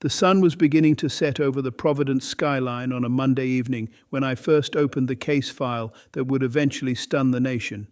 The sun was beginning to set over the Providence skyline on a Monday evening when I first opened the case file that would eventually stun the nation.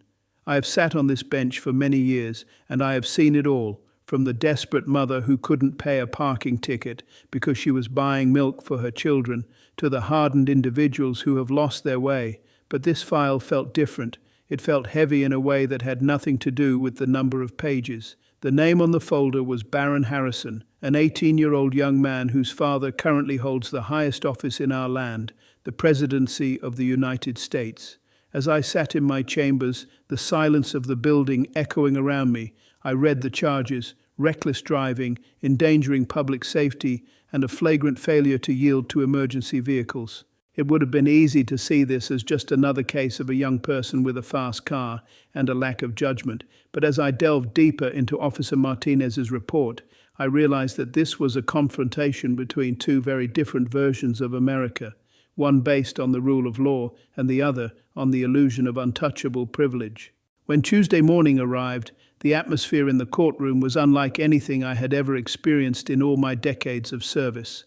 I have sat on this bench for many years, and I have seen it all, from the desperate mother who couldn't pay a parking ticket because she was buying milk for her children, to the hardened individuals who have lost their way. But this file felt different. It felt heavy in a way that had nothing to do with the number of pages. The name on the folder was Barron Harrison, an 18-year-old young man whose father currently holds the highest office in our land, the Presidency of the United States. As I sat in my chambers, the silence of the building echoing around me, I read the charges: reckless driving, endangering public safety, and a flagrant failure to yield to emergency vehicles. It would have been easy to see this as just another case of a young person with a fast car and a lack of judgment, but as I delved deeper into Officer Martinez's report, I realized that this was a confrontation between two very different versions of America, one based on the rule of law and the other on the illusion of untouchable privilege. When Tuesday morning arrived, the atmosphere in the courtroom was unlike anything I had ever experienced in all my decades of service.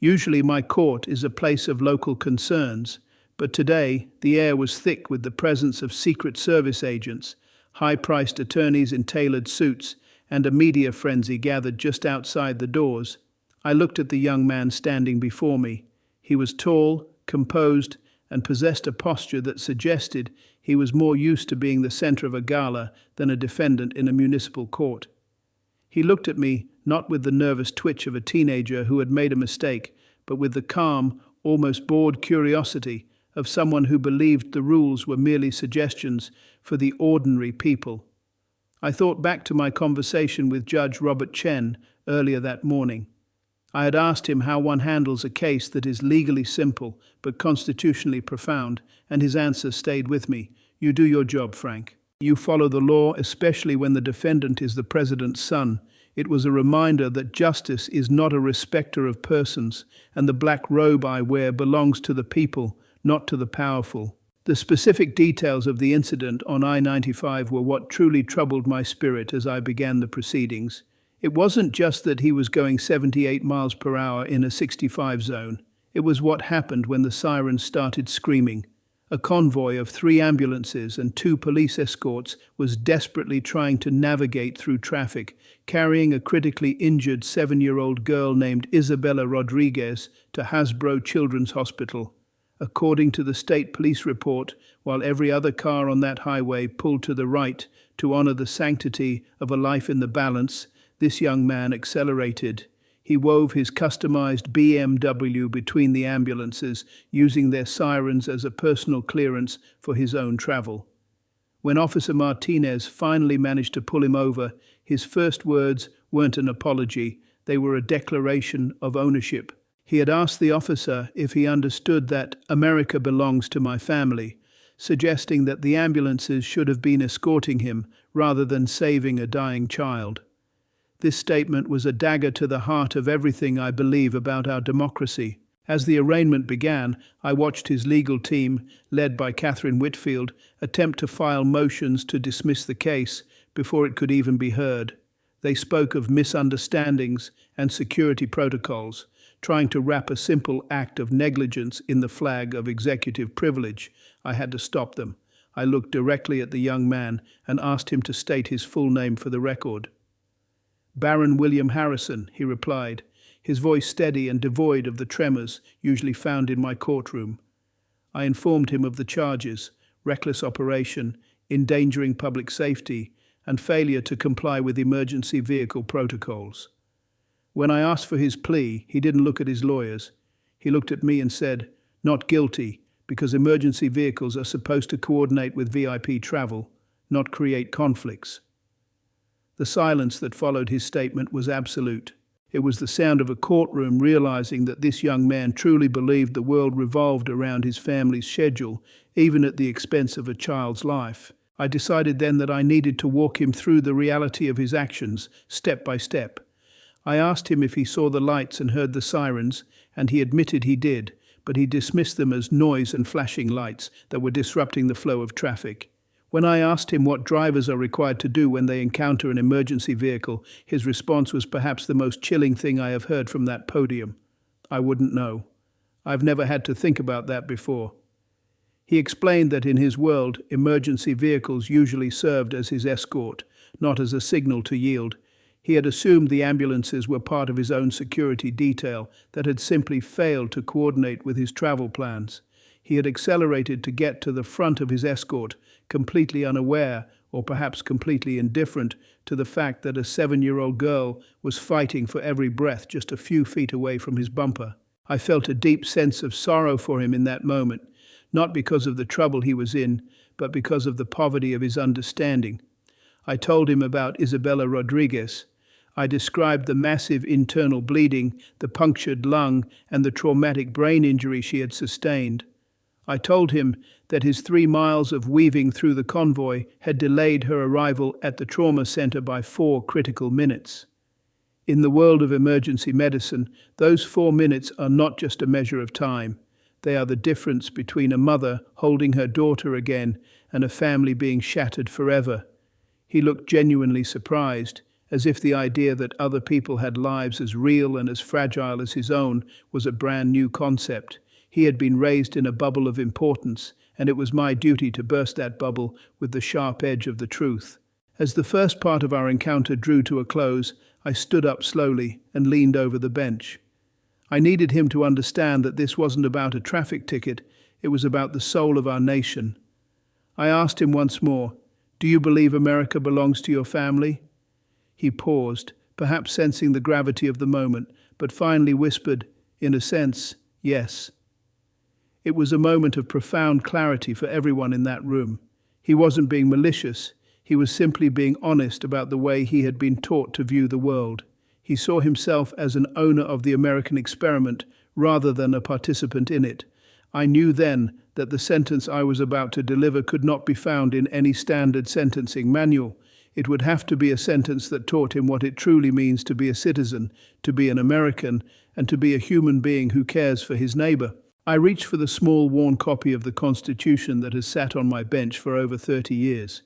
Usually my court is a place of local concerns, but today the air was thick with the presence of Secret Service agents, high-priced attorneys in tailored suits, and a media frenzy gathered just outside the doors. I looked at the young man standing before me. He was tall, composed, and possessed a posture that suggested he was more used to being the center of a gala than a defendant in a municipal court. He looked at me, not with the nervous twitch of a teenager who had made a mistake, but with the calm, almost bored curiosity of someone who believed the rules were merely suggestions for the ordinary people. I thought back to my conversation with Judge Robert Chen earlier that morning. I had asked him how one handles a case that is legally simple but constitutionally profound, and his answer stayed with me. You do your job, Frank. You follow the law, especially when the defendant is the president's son. It was a reminder that justice is not a respecter of persons, and the black robe I wear belongs to the people, not to the powerful. The specific details of the incident on I-95 were what truly troubled my spirit as I began the proceedings. It wasn't just that he was going 78 miles per hour in a 65 zone. It was what happened when the sirens started screaming. A convoy of 3 ambulances and 2 police escorts was desperately trying to navigate through traffic, carrying a critically injured 7-year-old girl named Isabella Rodriguez to Hasbro Children's Hospital. According to the state police report, while every other car on that highway pulled to the right to honor the sanctity of a life in the balance, this young man accelerated. He wove his customized BMW between the ambulances, using their sirens as a personal clearance for his own travel. When Officer Martinez finally managed to pull him over, his first words weren't an apology, they were a declaration of ownership. He had asked the officer if he understood that America belongs to my family, suggesting that the ambulances should have been escorting him rather than saving a dying child. This statement was a dagger to the heart of everything I believe about our democracy. As the arraignment began, I watched his legal team, led by Catherine Whitfield, attempt to file motions to dismiss the case before it could even be heard. They spoke of misunderstandings and security protocols, trying to wrap a simple act of negligence in the flag of executive privilege. I had to stop them. I looked directly at the young man and asked him to state his full name for the record. Barron William Harrison, he replied, his voice steady and devoid of the tremors usually found in my courtroom. I informed him of the charges: reckless operation, endangering public safety, and failure to comply with emergency vehicle protocols. When I asked for his plea, he didn't look at his lawyers. He looked at me and said, "Not guilty, because emergency vehicles are supposed to coordinate with VIP travel, not create conflicts." The silence that followed his statement was absolute. It was the sound of a courtroom realizing that this young man truly believed the world revolved around his family's schedule, even at the expense of a child's life. I decided then that I needed to walk him through the reality of his actions, step by step. I asked him if he saw the lights and heard the sirens, and he admitted he did, but he dismissed them as noise and flashing lights that were disrupting the flow of traffic. When I asked him what drivers are required to do when they encounter an emergency vehicle, his response was perhaps the most chilling thing I have heard from that podium. I wouldn't know. I've never had to think about that before. He explained that in his world, emergency vehicles usually served as his escort, not as a signal to yield. He had assumed the ambulances were part of his own security detail that had simply failed to coordinate with his travel plans. He had accelerated to get to the front of his escort, completely unaware, or perhaps completely indifferent, to the fact that a 7-year-old girl was fighting for every breath just a few feet away from his bumper. I felt a deep sense of sorrow for him in that moment, not because of the trouble he was in, but because of the poverty of his understanding. I told him about Isabella Rodriguez. I described the massive internal bleeding, the punctured lung, and the traumatic brain injury she had sustained. I told him that his 3 miles of weaving through the convoy had delayed her arrival at the trauma center by 4 critical minutes. In the world of emergency medicine, those 4 minutes are not just a measure of time. They are the difference between a mother holding her daughter again and a family being shattered forever. He looked genuinely surprised, as if the idea that other people had lives as real and as fragile as his own was a brand new concept. He had been raised in a bubble of importance, and it was my duty to burst that bubble with the sharp edge of the truth. As the first part of our encounter drew to a close, I stood up slowly and leaned over the bench. I needed him to understand that this wasn't about a traffic ticket, it was about the soul of our nation. I asked him once more, "Do you believe America belongs to your family?" He paused, perhaps sensing the gravity of the moment, but finally whispered, "In a sense, yes." It was a moment of profound clarity for everyone in that room. He wasn't being malicious, he was simply being honest about the way he had been taught to view the world. He saw himself as an owner of the American experiment rather than a participant in it. I knew then that the sentence I was about to deliver could not be found in any standard sentencing manual. It would have to be a sentence that taught him what it truly means to be a citizen, to be an American, and to be a human being who cares for his neighbor. I reached for the small, worn copy of the Constitution that has sat on my bench for over 30 years.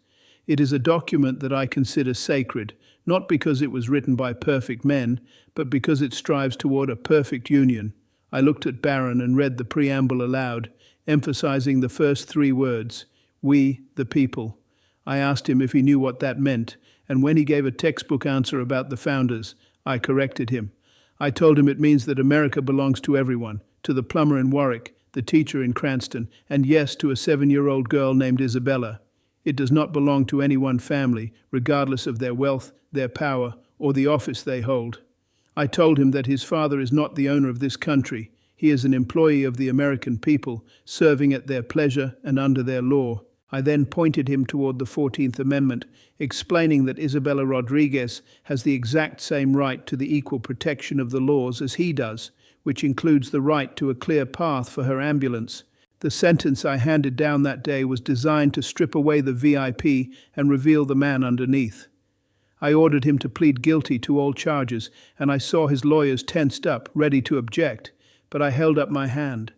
It is a document that I consider sacred, not because it was written by perfect men, but because it strives toward a perfect union. I looked at Barron and read the preamble aloud, emphasizing the first 3 words, "We, the people." I asked him if he knew what that meant, and when he gave a textbook answer about the founders, I corrected him. I told him it means that America belongs to everyone, to the plumber in Warwick, the teacher in Cranston, and yes, to a 7-year-old girl named Isabella. It does not belong to any one family, regardless of their wealth, their power, or the office they hold. I told him that his father is not the owner of this country. He is an employee of the American people, serving at their pleasure and under their law. I then pointed him toward the 14th Amendment, explaining that Isabella Rodriguez has the exact same right to the equal protection of the laws as he does, which includes the right to a clear path for her ambulance. The sentence I handed down that day was designed to strip away the VIP and reveal the man underneath. I ordered him to plead guilty to all charges, and I saw his lawyers tensed up, ready to object, but I held up my hand.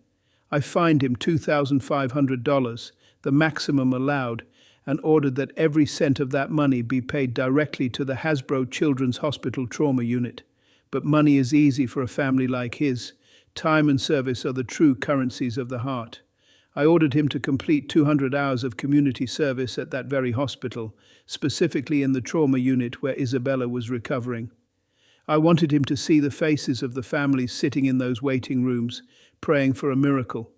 I fined him $2,500, the maximum allowed, and ordered that every cent of that money be paid directly to the Hasbro Children's Hospital Trauma Unit. But money is easy for a family like his. Time and service are the true currencies of the heart. I ordered him to complete 200 hours of community service at that very hospital, specifically in the trauma unit where Isabella was recovering. I wanted him to see the faces of the families sitting in those waiting rooms, praying for a miracle.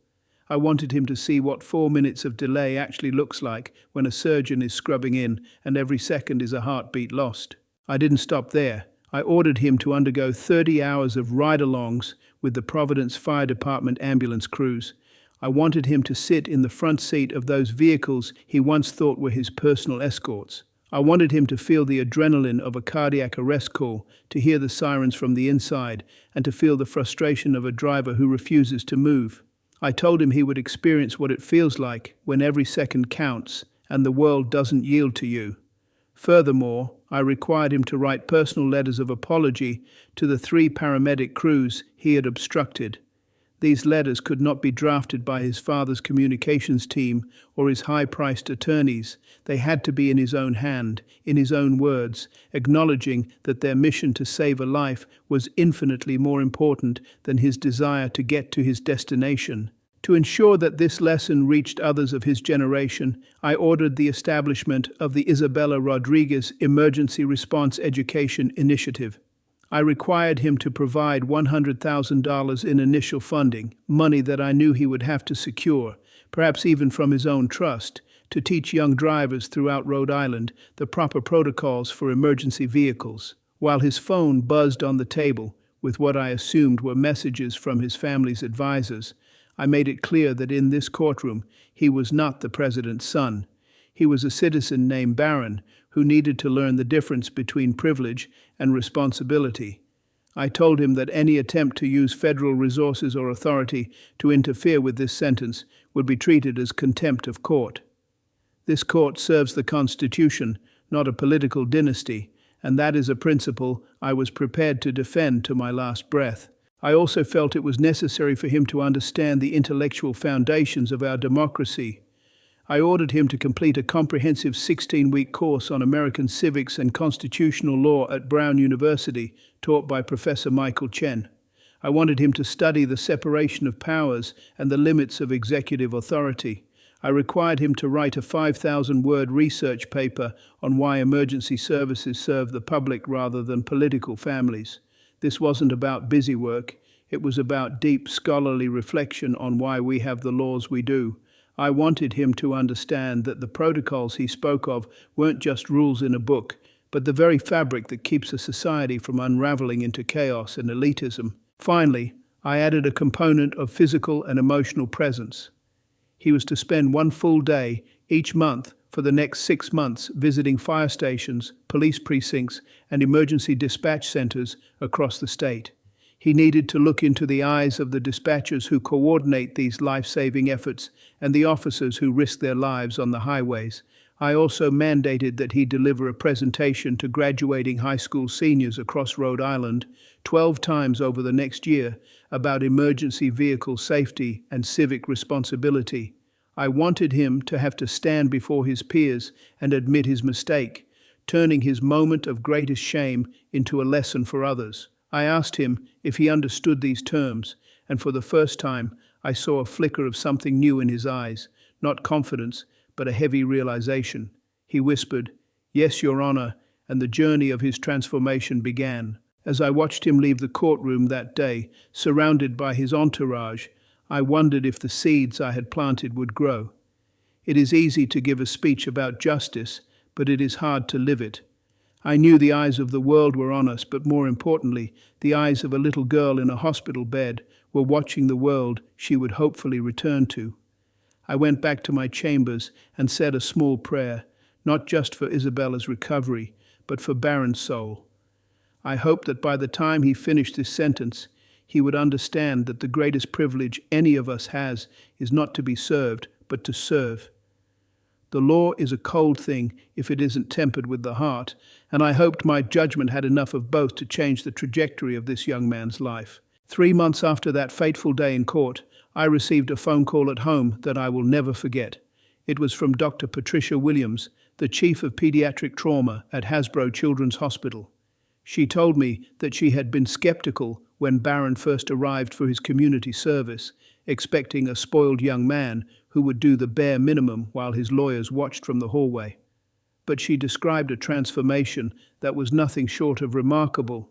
I wanted him to see what 4 minutes of delay actually looks like when a surgeon is scrubbing in and every second is a heartbeat lost. I didn't stop there. I ordered him to undergo 30 hours of ride-alongs with the Providence Fire Department ambulance crews. I wanted him to sit in the front seat of those vehicles he once thought were his personal escorts. I wanted him to feel the adrenaline of a cardiac arrest call, to hear the sirens from the inside, and to feel the frustration of a driver who refuses to move. I told him he would experience what it feels like when every second counts and the world doesn't yield to you. Furthermore, I required him to write personal letters of apology to the 3 paramedic crews he had obstructed. These letters could not be drafted by his father's communications team or his high-priced attorneys. They had to be in his own hand, in his own words, acknowledging that their mission to save a life was infinitely more important than his desire to get to his destination. To ensure that this lesson reached others of his generation, I ordered the establishment of the Isabella Rodriguez Emergency Response Education Initiative. I required him to provide $100,000 in initial funding, money that I knew he would have to secure, perhaps even from his own trust, to teach young drivers throughout Rhode Island the proper protocols for emergency vehicles. While his phone buzzed on the table with what I assumed were messages from his family's advisors, I made it clear that in this courtroom he was not the president's son. He was a citizen named Barron who needed to learn the difference between privilege and responsibility. I told him that any attempt to use federal resources or authority to interfere with this sentence would be treated as contempt of court. This court serves the Constitution, not a political dynasty, and that is a principle I was prepared to defend to my last breath. I also felt it was necessary for him to understand the intellectual foundations of our democracy. I ordered him to complete a comprehensive 16-week course on American civics and constitutional law at Brown University, taught by Professor Michael Chen. I wanted him to study the separation of powers and the limits of executive authority. I required him to write a 5,000-word research paper on why emergency services serve the public rather than political families. This wasn't about busy work. It was about deep scholarly reflection on why we have the laws we do. I wanted him to understand that the protocols he spoke of weren't just rules in a book, but the very fabric that keeps a society from unraveling into chaos and elitism. Finally, I added a component of physical and emotional presence. He was to spend one full day each month for the next 6 months visiting fire stations, police precincts, and emergency dispatch centers across the state. He needed to look into the eyes of the dispatchers who coordinate these life-saving efforts and the officers who risk their lives on the highways. I also mandated that he deliver a presentation to graduating high school seniors across Rhode Island 12 times over the next year about emergency vehicle safety and civic responsibility. I wanted him to have to stand before his peers and admit his mistake, turning his moment of greatest shame into a lesson for others. I asked him if he understood these terms, and for the first time I saw a flicker of something new in his eyes, not confidence, but a heavy realization. He whispered, "Yes, Your Honor," and the journey of his transformation began. As I watched him leave the courtroom that day, surrounded by his entourage, I wondered if the seeds I had planted would grow. It is easy to give a speech about justice, but it is hard to live it. I knew the eyes of the world were on us, but more importantly, the eyes of a little girl in a hospital bed were watching the world she would hopefully return to. I went back to my chambers and said a small prayer, not just for Isabella's recovery, but for Barron's soul. I hoped that by the time he finished this sentence, he would understand that the greatest privilege any of us has is not to be served, but to serve. The law is a cold thing if it isn't tempered with the heart, and I hoped my judgment had enough of both to change the trajectory of this young man's life. 3 months after that fateful day in court, I received a phone call at home that I will never forget. It was from Dr. Patricia Williams, the chief of pediatric trauma at Hasbro Children's Hospital. She told me that she had been skeptical when Barron first arrived for his community service, expecting a spoiled young man who would do the bare minimum while his lawyers watched from the hallway. But she described a transformation that was nothing short of remarkable.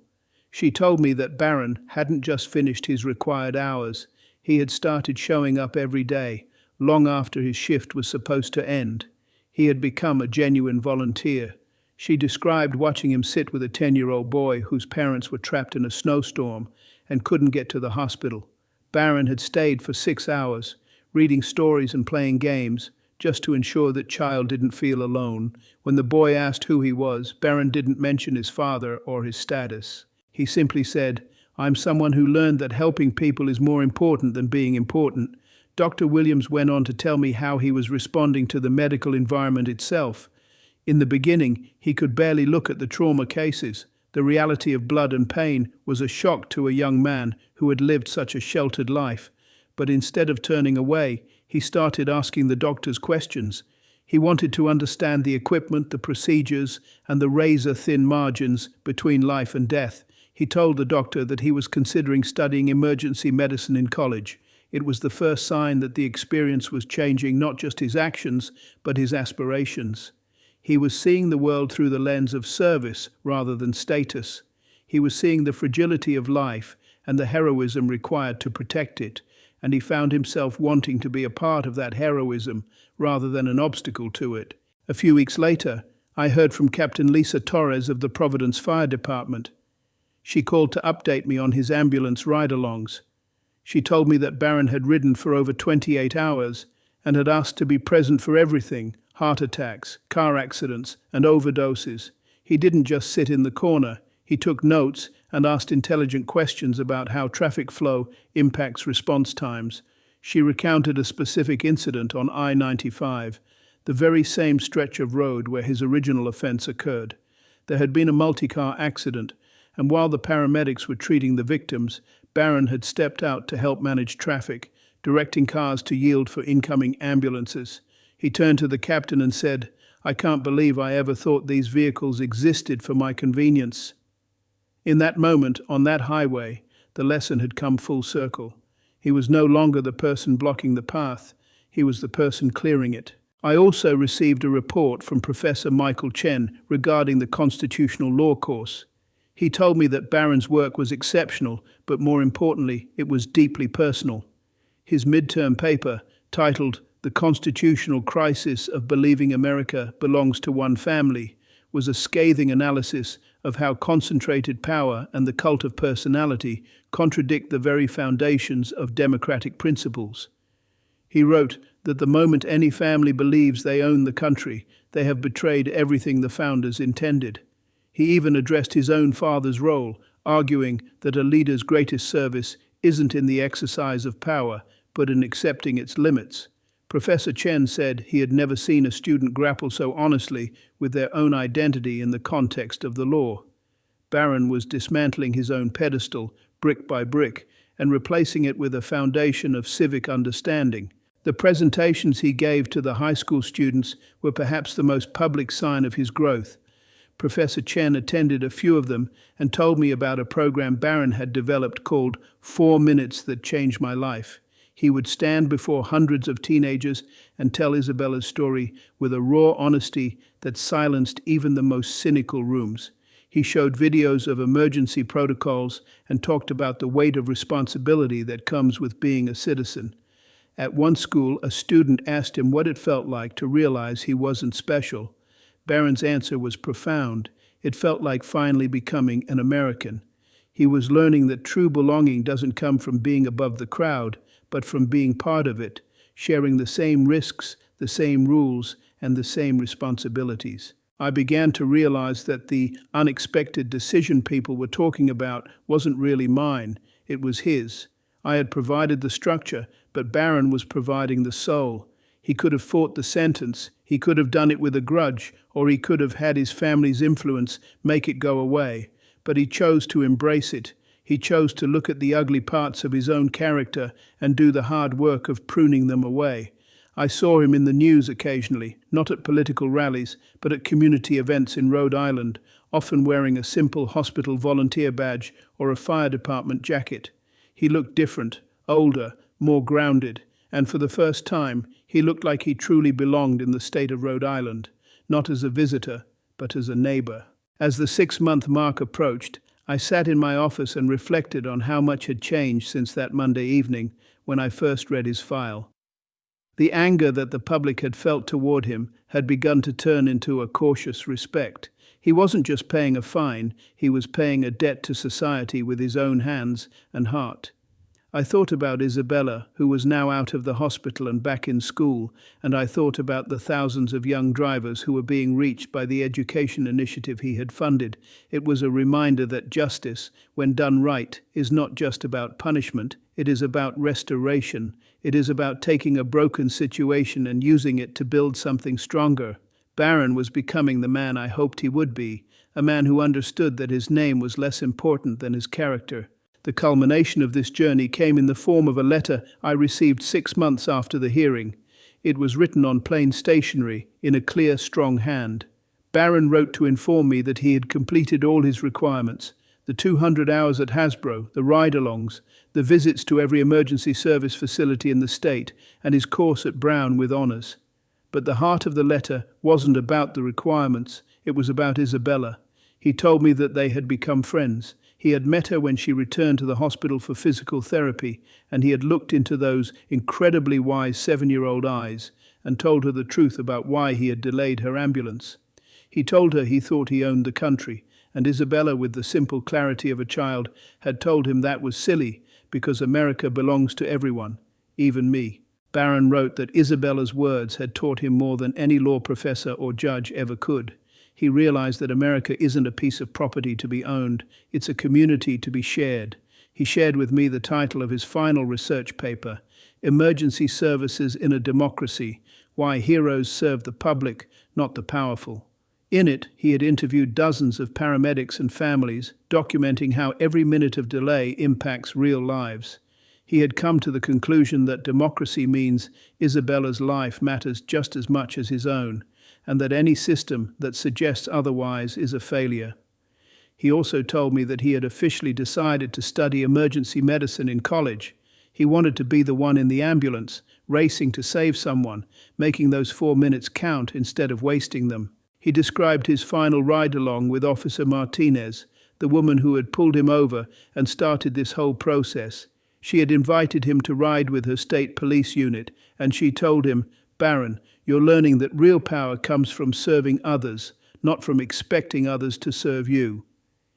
She told me that Barron hadn't just finished his required hours. He had started showing up every day, long after his shift was supposed to end. He had become a genuine volunteer. She described watching him sit with a 10-year-old boy whose parents were trapped in a snowstorm and couldn't get to the hospital. Barron had stayed for 6 hours, reading stories and playing games, just to ensure that child didn't feel alone. When the boy asked who he was, Barron didn't mention his father or his status. He simply said, "I'm someone who learned that helping people is more important than being important." Dr. Williams went on to tell me how he was responding to the medical environment itself. In the beginning, he could barely look at the trauma cases. The reality of blood and pain was a shock to a young man who had lived such a sheltered life. But instead of turning away, he started asking the doctors questions. He wanted to understand the equipment, the procedures, and the razor-thin margins between life and death. He told the doctor that he was considering studying emergency medicine in college. It was the first sign that the experience was changing not just his actions, but his aspirations. He was seeing the world through the lens of service rather than status. He was seeing the fragility of life and the heroism required to protect it, and he found himself wanting to be a part of that heroism rather than an obstacle to it. A few weeks later, I heard from Captain Lisa Torres of the Providence Fire Department. She called to update me on his ambulance ride-alongs. She told me that Barron had ridden for over 28 hours and had asked to be present for everything: heart attacks, car accidents, and overdoses. He didn't just sit in the corner. He took notes and asked intelligent questions about how traffic flow impacts response times. She recounted a specific incident on I-95, the very same stretch of road where his original offense occurred. There had been a multi-car accident, and while the paramedics were treating the victims, Barron had stepped out to help manage traffic, directing cars to yield for incoming ambulances. He turned to the captain and said, "I can't believe I ever thought these vehicles existed for my convenience." In that moment, on that highway, the lesson had come full circle. He was no longer the person blocking the path. He was the person clearing it. I also received a report from Professor Michael Chen regarding the constitutional law course. He told me that Barron's work was exceptional, but more importantly, it was deeply personal. His midterm paper, titled "The Constitutional Crisis of Believing America Belongs to One Family," was a scathing analysis of how concentrated power and the cult of personality contradict the very foundations of democratic principles. He wrote that the moment any family believes they own the country, they have betrayed everything the founders intended. He even addressed his own father's role, arguing that a leader's greatest service isn't in the exercise of power, but in accepting its limits. Professor Chen said he had never seen a student grapple so honestly with their own identity in the context of the law. Barron was dismantling his own pedestal, brick by brick, and replacing it with a foundation of civic understanding. The presentations he gave to the high school students were perhaps the most public sign of his growth. Professor Chen attended a few of them and told me about a program Barron had developed called 4 Minutes That Changed My Life. He would stand before hundreds of teenagers and tell Isabella's story with a raw honesty that silenced even the most cynical rooms. He showed videos of emergency protocols and talked about the weight of responsibility that comes with being a citizen. At one school, a student asked him what it felt like to realize he wasn't special. Barron's answer was profound. It felt like finally becoming an American. He was learning that true belonging doesn't come from being above the crowd, but from being part of it, sharing the same risks, the same rules, and the same responsibilities. I began to realize that the unexpected decision people were talking about wasn't really mine, it was his. I had provided the structure, but Barron was providing the soul. He could have fought the sentence, he could have done it with a grudge, or he could have had his family's influence make it go away. But he chose to embrace it. He chose to look at the ugly parts of his own character and do the hard work of pruning them away. I saw him in the news occasionally, not at political rallies, but at community events in Rhode Island, often wearing a simple hospital volunteer badge or a fire department jacket. He looked different, older, more grounded, and for the first time, he looked like he truly belonged in the state of Rhode Island, not as a visitor, but as a neighbor. As the 6-month mark approached, I sat in my office and reflected on how much had changed since that Monday evening when I first read his file. The anger that the public had felt toward him had begun to turn into a cautious respect. He wasn't just paying a fine, he was paying a debt to society with his own hands and heart. I thought about Isabella, who was now out of the hospital and back in school, and I thought about the thousands of young drivers who were being reached by the education initiative he had funded. It was a reminder that justice, when done right, is not just about punishment, it is about restoration. It is about taking a broken situation and using it to build something stronger. Barron was becoming the man I hoped he would be, a man who understood that his name was less important than his character. The culmination of this journey came in the form of a letter I received 6 months after the hearing. It was written on plain stationery, in a clear, strong hand. Barron wrote to inform me that he had completed all his requirements: the 200 hours at Hasbro, the ride-alongs, the visits to every emergency service facility in the state, and his course at Brown with honours. But the heart of the letter wasn't about the requirements, it was about Isabella. He told me that they had become friends. He had met her when she returned to the hospital for physical therapy, and he had looked into those incredibly wise 7-year-old eyes and told her the truth about why he had delayed her ambulance. He told her he thought he owned the country, and Isabella, with the simple clarity of a child, had told him that was silly, because America belongs to everyone, even me. Barron wrote that Isabella's words had taught him more than any law professor or judge ever could. He realized that America isn't a piece of property to be owned, it's a community to be shared. He shared with me the title of his final research paper, Emergency Services in a Democracy: Why Heroes Serve the Public, Not the Powerful. In it, he had interviewed dozens of paramedics and families, documenting how every minute of delay impacts real lives. He had come to the conclusion that democracy means Isabella's life matters just as much as his own, and that any system that suggests otherwise is a failure. He also told me that he had officially decided to study emergency medicine in college. He wanted to be the one in the ambulance, racing to save someone, making those 4 minutes count instead of wasting them. He described his final ride-along with Officer Martinez, the woman who had pulled him over and started this whole process. She had invited him to ride with her state police unit, and she told him, "Barron, you're learning that real power comes from serving others, not from expecting others to serve you."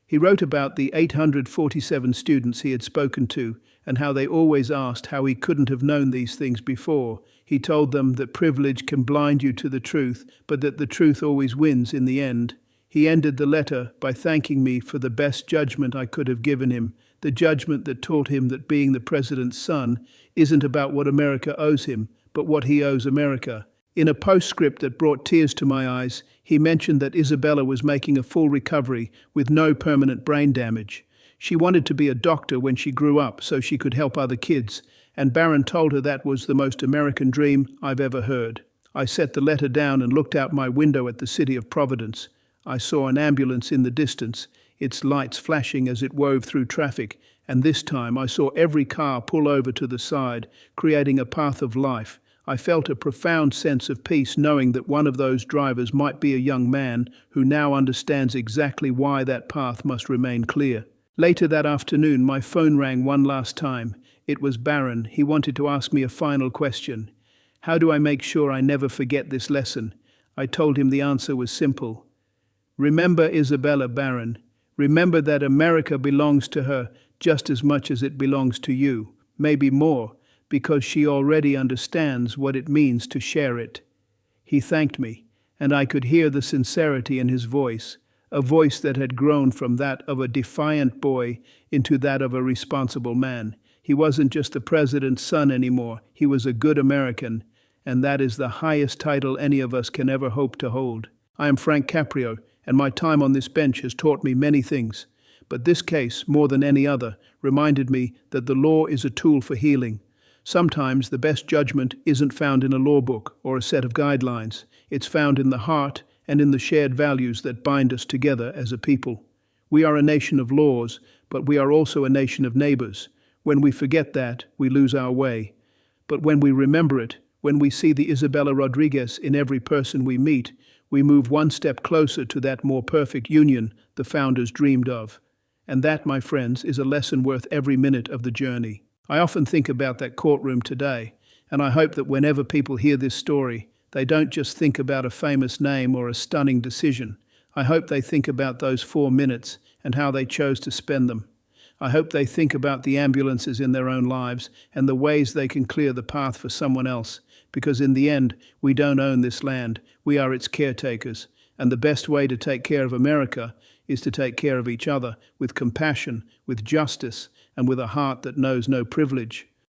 He wrote about the 847 students he had spoken to and how they always asked how he couldn't have known these things before. He told them that privilege can blind you to the truth, but that the truth always wins in the end. He ended the letter by thanking me for the best judgment I could have given him, the judgment that taught him that being the president's son isn't about what America owes him, but what he owes America. In a postscript that brought tears to my eyes, he mentioned that Isabella was making a full recovery with no permanent brain damage. She wanted to be a doctor when she grew up so she could help other kids, and Barron told her that was the most American dream I've ever heard. I set the letter down and looked out my window at the city of Providence. I saw an ambulance in the distance, its lights flashing as it wove through traffic, and this time I saw every car pull over to the side, creating a path of life. I felt a profound sense of peace knowing that one of those drivers might be a young man who now understands exactly why that path must remain clear. Later that afternoon, my phone rang one last time. It was Barron. He wanted to ask me a final question. How do I make sure I never forget this lesson? I told him the answer was simple. Remember Isabella, Barron. Remember that America belongs to her just as much as it belongs to you, maybe more, because she already understands what it means to share it. He thanked me, and I could hear the sincerity in his voice, a voice that had grown from that of a defiant boy into that of a responsible man. He wasn't just the president's son anymore, he was a good American, and that is the highest title any of us can ever hope to hold. I am Frank Caprio, and my time on this bench has taught me many things. But this case, more than any other, reminded me that the law is a tool for healing. Sometimes the best judgment isn't found in a law book or a set of guidelines. It's found in the heart and in the shared values that bind us together as a people. We are a nation of laws, but we are also a nation of neighbors. When we forget that, we lose our way. But when we remember it, when we see the Isabella Rodriguez in every person we meet, we move one step closer to that more perfect union the founders dreamed of. And that, my friends, is a lesson worth every minute of the journey. I often think about that courtroom today, and I hope that whenever people hear this story, they don't just think about a famous name or a stunning decision. I hope they think about those 4 minutes and how they chose to spend them. I hope they think about the ambulances in their own lives and the ways they can clear the path for someone else, because in the end, we don't own this land, we are its caretakers, and the best way to take care of America is to take care of each other with compassion, with justice, and with a heart that knows no privilege.